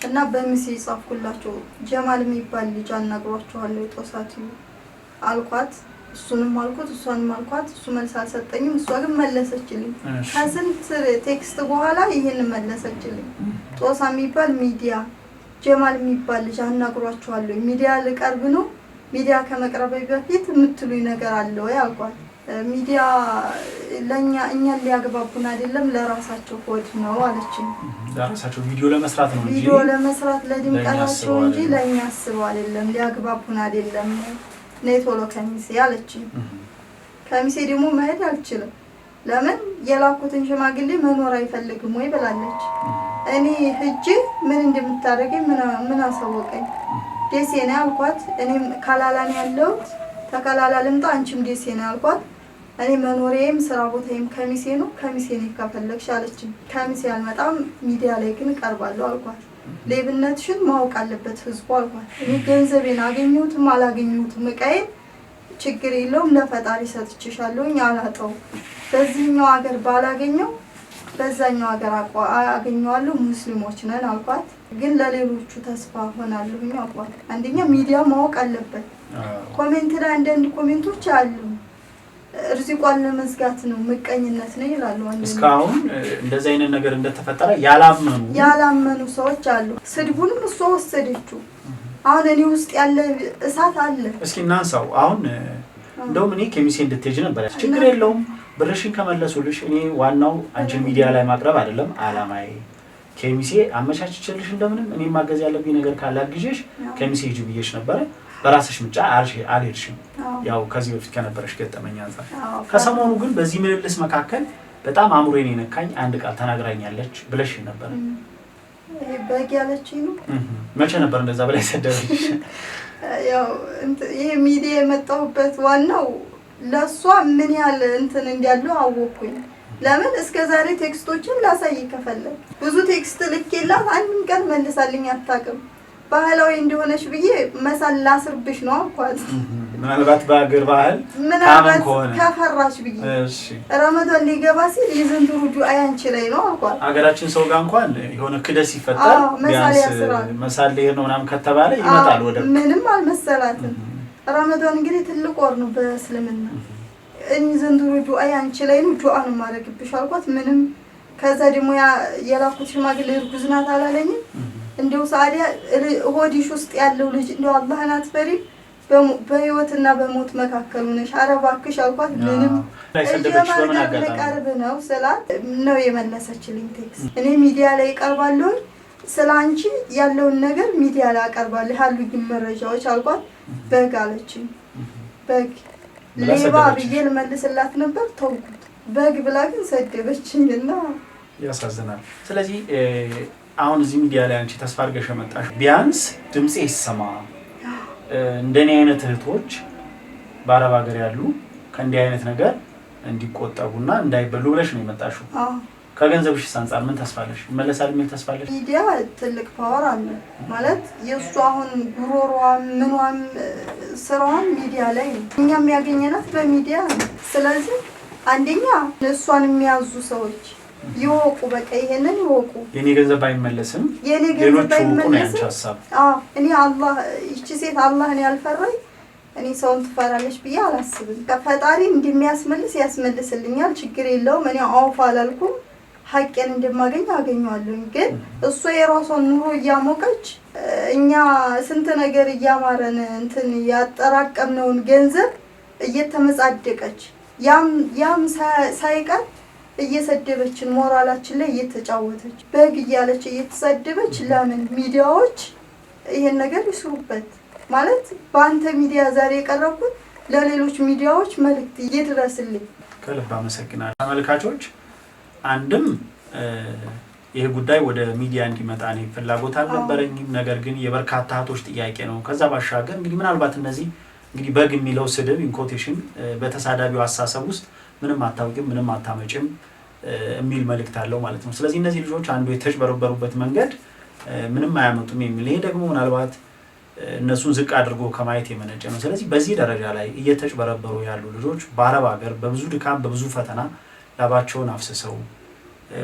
እና በሜሴጅ ጻፍኩላችሁ ጀማል የሚባል ልጅ አናግሯችኋለሁ ጦሳቲው አልኳት እሱንም አልኩት እሷንም አልኳት እሱ መልስ አልሰጠኝም እሷ ግን መለሰችልኝ ከስንት ቴክስት በኋላ ይሄን መለሰችልኝ ጦሳ የሚባል ሚዲያ ጀማል የሚባል ልጅ አናግሯችኋለሁ ሚዲያ ልቀርብ ነው ሚዲያ ከመቅረብ በፊት የምትሉኝ ነገር አለ ወይ አልኳት ሚዲያ እኛን ሊያግባቡን አይደለም ለራሳቸው ሆድ ነው አለችኝ ለራሳቸው ቪዲዮ ለመስራት ነው ቪዲዮ ለመስራት ለድምቀታቸው እንጂ ለኛ አስበው አይደለም ሊያግባቡን አይደለም ነይቶሎ ከሚሴ አለችኝ ከሚሴ ደግሞ መሄድ አልችልም ለምን የላኩትን ሽማግሌ መኖር አይፈልግም ወይ ብላለች። እኔ ሂጄ ምን እንደምታደርገኝ ምን አሳወቀኝ። ደሴ ነው አልኳት። እኔም ካላላን ያለሁት ተከላላ ልምጣ አንቺም ደሴ ነው አልኳት። እኔ መኖሪያዬም ስራ ቦታዬም ከሚሴ ነው። ከሚሴ ነው ከፈለግሽ አለችኝ። ከሚሴ አልመጣም ሚዲያ ላይ ግን እቀርባለሁ አልኳት። ሌብነትሽን ማወቅ አለበት ህዝቡ አልኳት። እኔ ገንዘቤን አገኘሁትም አላገኘሁትም እቃዬን ችግር የለውም ለፈጣሪ ሰጥቼሻለሁኝ አላጠው። በዚህኛው ሀገር ባላገኘው በዛኛው ሀገር አገኘዋለሁ። ሙስሊሞች ነን አልኳት። ግን ለሌሎቹ ተስፋ ሆናለሁኝ አልኳት። አንደኛ ሚዲያ ማወቅ አለበት። ኮሜንት ላይ አንዳንድ ኮሜንቶች አሉ እርዚቋን ለመዝጋት ነው ምቀኝነት ነው ይላሉ። እስካሁን እንደዚህ አይነት ነገር እንደተፈጠረ ያላመኑ ሰዎች አሉ። ስድቡንም እሷ ወሰደችው። አሁን እኔ ውስጥ ያለ እሳት አለ። እስኪ እናንሳው። አሁን እንደውም እኔ ከሚሴ እንድትሄጂ ነበር። ችግር የለውም ብርሽን ከመለሱልሽ እኔ ዋናው አንቺን ሚዲያ ላይ ማቅረብ አይደለም አላማዬ። ከሚሴ አመቻችቼልሽ እንደምንም እኔ ማገዝ ያለብኝ ነገር ካለ አግዤሽ ከሚሴ ሂጂ ብዬሽ ነበር። በራስሽ ምርጫ አልሄድሽም። ያው ከዚህ በፊት ከነበረሽ ገጠመኝ አንፃር። ከሰሞኑ ግን በዚህ ምልልስ መካከል በጣም አእምሮዬን የነካኝ አንድ ቃል ተናግራኛለች ብለሽ ነበር። በግ ያለችኝ ነው። መቼ ነበር እንደዛ ብላ ሰደረሽ? ያው ይሄ ሚዲያ የመጣሁበት ዋናው ለሷ ምን ያህል እንትን እንዲያለው አወኩኝ። ለምን እስከዛሬ ቴክስቶችን ላሳይ ከፈለክ ብዙ ቴክስት ልኬላት አንድም ቀን መልሳልኝ አታውቅም። ባህላዊ እንደሆነች ብዬ መሳል ላስርብሽ ነው አልኳት። ምናልባት በአገር ባህል ምናልባት ከፈራሽ ብዬ እሺ ረመዳን ሊገባ ሲል የዘንድሮ ዱዓይ አንቺ ላይ ነው አልኳት። አገራችን ሰው ጋር እንኳን የሆነ ክደስ ይፈጠር መሳል ላይ ነው ምናምን ከተባለ ይመጣል ወደ ምንም አልመሰላትም። ረመዳን እንግዲህ ትልቅ ወር ነው በእስልምና። እኔ ዘንድሮ ዱዓይ አንቺ ላይ ነው ዱዓን ማረግብሽ አልኳት። ምንም ከዛ ደግሞ የላኩት ሽማግሌ እርጉዝ ናት አላለኝም። እንደው ሳዲያ ሆዲሽ ውስጥ ያለው ልጅ እንደው አላህን አትፈሪ በህይወትና በሞት መካከል ሆነሽ አረባክሽ አልኳት። ምንም አይሰደበች በምን አጋጣሚ ቀርብ ነው ስላት ነው የመለሰችልኝ ቴክስት። እኔ ሚዲያ ላይ ቀርባለሁ ስላንቺ ያለውን ነገር ሚዲያ ላይ አቀርባለሁ ያሉኝ መረጃዎች አልኳት። በግ አለችኝ። በግ ሌባ ብዬ ልመልስላት ነበር ተውኩት። በግ ብላ ግን ሰደበችኝና ያሳዝናል። ስለዚህ አሁን እዚህ ሚዲያ ላይ አንቺ ተስፋ አድርገሽ መጣሽ ቢያንስ ድምጼ ይሰማ እንደኔ አይነት እህቶች በአረብ ሀገር ያሉ ከእንዲህ አይነት ነገር እንዲቆጠቡና እንዳይበሉ ብለሽ ነው የመጣሽው። ከገንዘብሽ አንፃር ምን ተስፋለሽ? ይመለሳል ምን ተስፋለሽ? ሚዲያ ትልቅ ፓወር አለ ማለት የእሱ አሁን ጉሮሮዋም ምኗም ስራዋም ሚዲያ ላይ ነው። እኛም ያገኘናት በሚዲያ ነው። ስለዚህ አንደኛ እሷን የሚያዙ ሰዎች ይወቁ፣ በቃ ይሄንን ይወቁ። የኔ ገንዘብ አይመለስም፣ የኔ ገንዘብ አይመለስም። እኔ አላህ እቺ ሴት አላህን ያልፈራይ እኔ ሰውን ትፈራለች ብዬ አላስብም። ፈጣሪ እንደሚያስመልስ ያስመልስልኛል፣ ችግር የለውም። እኔ አውፍ አላልኩም፣ ሀቄን እንደማገኝ አገኘዋለሁ። ግን እሷ የራሷን ኑሮ እያሞቀች እኛ ስንት ነገር እያማረን እንትን ያጠራቀምነውን ገንዘብ እየተመጻደቀች ያም ሳይቀር እየሰደበችን ሞራላችን ላይ እየተጫወተች በግ እያለች እየተሰደበች ለምን ሚዲያዎች ይሄን ነገር ይስሩበት ማለት በአንተ ሚዲያ ዛሬ የቀረብኩት ለሌሎች ሚዲያዎች መልእክት ይድረስልኝ። ከልብ አመሰግናለሁ። ተመልካቾች አንድም ይሄ ጉዳይ ወደ ሚዲያ እንዲመጣ ነው ፍላጎት አልነበረኝም። ነገር ግን የበርካታ እህቶች ጥያቄ ነው። ከዛ ባሻገር እንግዲህ ምናልባት እነዚህ እንግዲህ በግ የሚለው ስድብ ኢንኮቴሽን በተሳዳቢው አሳሰብ ውስጥ ምንም አታውቂም ምንም አታመጭም የሚል መልእክት አለው ማለት ነው። ስለዚህ እነዚህ ልጆች አንዱ የተጭበረበሩበት መንገድ ምንም አያመጡም የሚል ይሄ ደግሞ ምናልባት እነሱን ዝቅ አድርጎ ከማየት የመነጨ ነው። ስለዚህ በዚህ ደረጃ ላይ እየተጭበረበሩ ያሉ ልጆች በአረብ ሀገር በብዙ ድካም በብዙ ፈተና ላባቸውን አፍስሰው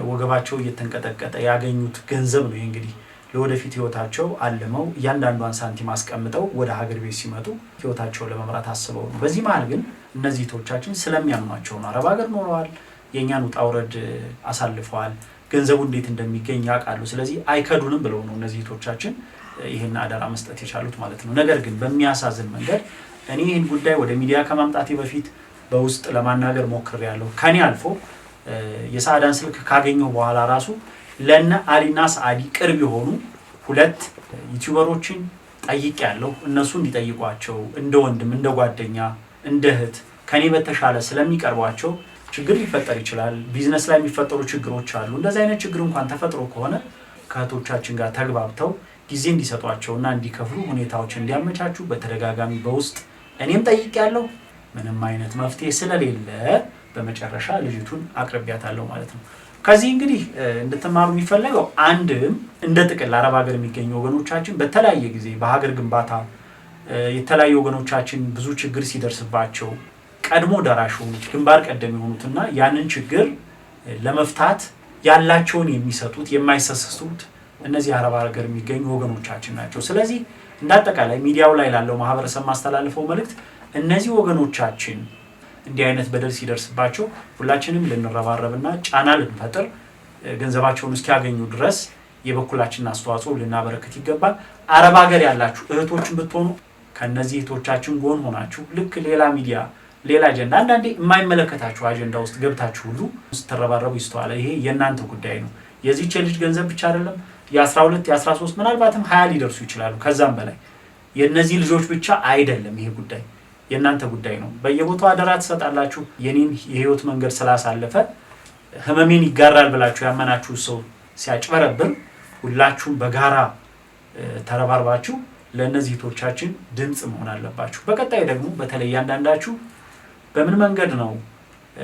ወገባቸው እየተንቀጠቀጠ ያገኙት ገንዘብ ነው። እንግዲህ ለወደፊት ህይወታቸው አልመው እያንዳንዷን ሳንቲም አስቀምጠው ወደ ሀገር ቤት ሲመጡ ህይወታቸውን ለመምራት አስበው ነው። በዚህ መሀል ግን እነዚህ ቶቻችን ስለሚያምኗቸው ነው። አረብ ሀገር ኖረዋል፣ የኛን ውጣ ውረድ አሳልፈዋል፣ ገንዘቡ እንዴት እንደሚገኝ ያውቃሉ። ስለዚህ አይከዱንም ብለው ነው እነዚህ ቶቻችን ይሄን አደራ መስጠት የቻሉት ማለት ነው። ነገር ግን በሚያሳዝን መንገድ እኔ ይሄን ጉዳይ ወደ ሚዲያ ከማምጣቴ በፊት በውስጥ ለማናገር ሞክሬያለሁ። ከኔ አልፎ የሳዳን ስልክ ካገኘው በኋላ ራሱ ለነ አሊና ሳዲ ቅርብ የሆኑ ሁለት ዩቲዩበሮችን ጠይቄያለሁ። እነሱ እንዲጠይቋቸው እንደ ወንድም እንደ ጓደኛ እንደ እህት ከኔ በተሻለ ስለሚቀርቧቸው ችግር ሊፈጠር ይችላል። ቢዝነስ ላይ የሚፈጠሩ ችግሮች አሉ። እንደዚህ አይነት ችግር እንኳን ተፈጥሮ ከሆነ ከእህቶቻችን ጋር ተግባብተው ጊዜ እንዲሰጧቸውና እንዲከፍሉ ሁኔታዎች እንዲያመቻቹ በተደጋጋሚ በውስጥ እኔም ጠይቄያለሁ። ምንም አይነት መፍትሄ ስለሌለ በመጨረሻ ልጅቱን አቅርቢያታለሁ ማለት ነው። ከዚህ እንግዲህ እንድትማሩ የሚፈለገው አንድም እንደ ጥቅል አረብ ሀገር የሚገኙ ወገኖቻችን በተለያየ ጊዜ በሀገር ግንባታ የተለያዩ ወገኖቻችን ብዙ ችግር ሲደርስባቸው ቀድሞ ደራሽ ሆኑት ግንባር ቀደም የሆኑትና ያንን ችግር ለመፍታት ያላቸውን የሚሰጡት የማይሰሰቱት እነዚህ አረብ ሀገር የሚገኙ ወገኖቻችን ናቸው። ስለዚህ እንዳጠቃላይ ሚዲያው ላይ ላለው ማህበረሰብ ማስተላለፈው መልእክት እነዚህ ወገኖቻችን እንዲህ አይነት በደል ሲደርስባቸው ሁላችንም ልንረባረብና ጫና ልንፈጥር ገንዘባቸውን እስኪያገኙ ድረስ የበኩላችንን አስተዋጽኦ ልናበረክት ይገባል። አረብ ሀገር ያላችሁ እህቶችን ብትሆኑ ከነዚህ እህቶቻችን ጎን ሆናችሁ ልክ ሌላ ሚዲያ ሌላ አጀንዳ አንዳንዴ የማይመለከታችሁ አጀንዳ ውስጥ ገብታችሁ ሁሉ ስትረባረቡ ይስተዋላል። ይሄ የእናንተ ጉዳይ ነው። የዚህች ልጅ ገንዘብ ብቻ አይደለም። የ12 የ13 ምናልባትም 20 ሊደርሱ ይችላሉ ከዛም በላይ የነዚህ ልጆች ብቻ አይደለም። ይሄ ጉዳይ የእናንተ ጉዳይ ነው። በየቦታው አደራ ትሰጣላችሁ። የኔን የህይወት መንገድ ስላሳለፈ ህመሜን ይጋራል ብላችሁ ያመናችሁ ሰው ሲያጭበረብር ሁላችሁም በጋራ ተረባርባችሁ ለእነዚህ እህቶቻችን ድምጽ መሆን አለባችሁ። በቀጣይ ደግሞ በተለይ አንዳንዳችሁ በምን መንገድ ነው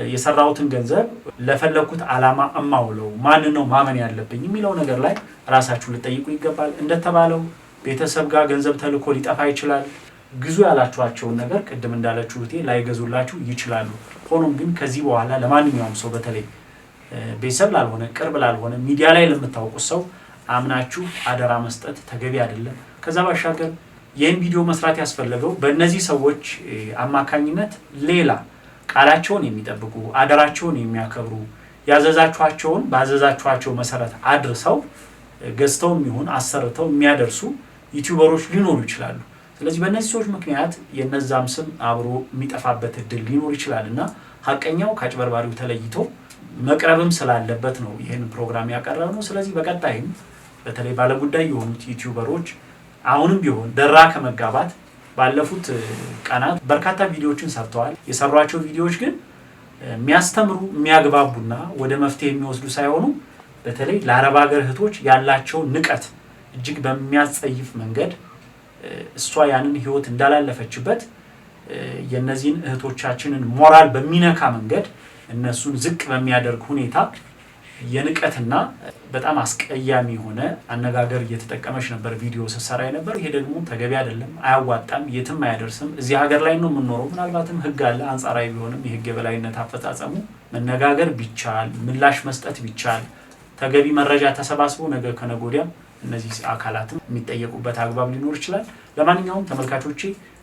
የሰራውትን ገንዘብ ለፈለኩት ዓላማ እማውለው ማን ነው ማመን ያለብኝ የሚለው ነገር ላይ ራሳችሁ ልጠይቁ ይገባል። እንደተባለው ቤተሰብ ጋር ገንዘብ ተልኮ ሊጠፋ ይችላል። ግዙ ያላችኋቸውን ነገር ቅድም እንዳለችው እህቴ ላይገዙላችሁ ይችላሉ። ሆኖም ግን ከዚህ በኋላ ለማንኛውም ሰው በተለይ ቤተሰብ ላልሆነ ቅርብ ላልሆነ ሚዲያ ላይ ለምታውቁት ሰው አምናችሁ አደራ መስጠት ተገቢ አይደለም። ከዛ ባሻገር ይህን ቪዲዮ መስራት ያስፈለገው በእነዚህ ሰዎች አማካኝነት ሌላ ቃላቸውን የሚጠብቁ አደራቸውን የሚያከብሩ ያዘዛችኋቸውን ባዘዛችኋቸው መሰረት አድርሰው ገዝተውም ይሁን አሰርተው የሚያደርሱ ዩቲዩበሮች ሊኖሩ ይችላሉ። ስለዚህ በእነዚህ ሰዎች ምክንያት የነዛም ስም አብሮ የሚጠፋበት እድል ሊኖር ይችላልና ሐቀኛው ከአጭበርባሪው ተለይቶ መቅረብም ስላለበት ነው ይህን ፕሮግራም ያቀረብነው። ስለዚህ በቀጣይም በተለይ ባለጉዳይ የሆኑት ዩቲዩበሮች አሁንም ቢሆን ደራ ከመጋባት ባለፉት ቀናት በርካታ ቪዲዮዎችን ሰርተዋል። የሰሯቸው ቪዲዮዎች ግን የሚያስተምሩ የሚያግባቡና ወደ መፍትሄ የሚወስዱ ሳይሆኑ በተለይ ለአረብ ሀገር እህቶች ያላቸው ንቀት እጅግ በሚያስጸይፍ መንገድ እሷ ያንን ህይወት እንዳላለፈችበት የነዚህን እህቶቻችንን ሞራል በሚነካ መንገድ እነሱን ዝቅ በሚያደርግ ሁኔታ የንቀትና በጣም አስቀያሚ የሆነ አነጋገር እየተጠቀመች ነበር ቪዲዮ ስትሰራ የነበር። ይሄ ደግሞ ተገቢ አይደለም፣ አያዋጣም፣ የትም አያደርስም። እዚህ ሀገር ላይ ነው የምንኖረው። ምናልባትም ህግ አለ አንጻራዊ ቢሆንም የህግ የበላይነት አፈጻጸሙ መነጋገር ቢቻል ምላሽ መስጠት ቢቻል ተገቢ መረጃ ተሰባስቦ ነገ ከነገ ወዲያም እነዚህ አካላትም የሚጠየቁበት አግባብ ሊኖር ይችላል። ለማንኛውም ተመልካቾቼ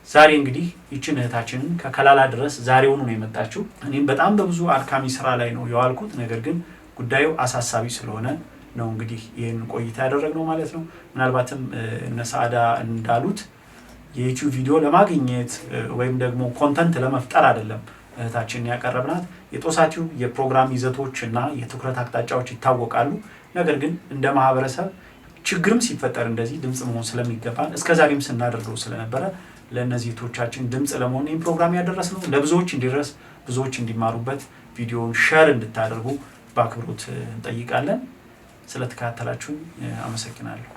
ዛሬ እንግዲህ ይችን እህታችንን ከከላላ ድረስ ዛሬውኑ ነው የመጣችው። እኔም በጣም በብዙ አድካሚ ስራ ላይ ነው የዋልኩት። ነገር ግን ጉዳዩ አሳሳቢ ስለሆነ ነው እንግዲህ ይህን ቆይታ ያደረግነው ማለት ነው። ምናልባትም እነ ሰዓዳ እንዳሉት የዩቲዩብ ቪዲዮ ለማግኘት ወይም ደግሞ ኮንተንት ለመፍጠር አይደለም እህታችንን ያቀረብናት። የጦሳቲው የፕሮግራም ይዘቶች እና የትኩረት አቅጣጫዎች ይታወቃሉ። ነገር ግን እንደ ማህበረሰብ ችግርም ሲፈጠር እንደዚህ ድምጽ መሆን ስለሚገባን እስከዛሬም ስናደርገው ስለነበረ ለእነዚህ እህቶቻችን ድምጽ ለመሆን ይህን ፕሮግራም ያደረስነው ለብዙዎች እንዲደርስ ብዙዎች እንዲማሩበት ቪዲዮውን ሼር እንድታደርጉ በአክብሮት እንጠይቃለን። ስለተከታተላችሁኝ አመሰግናለሁ።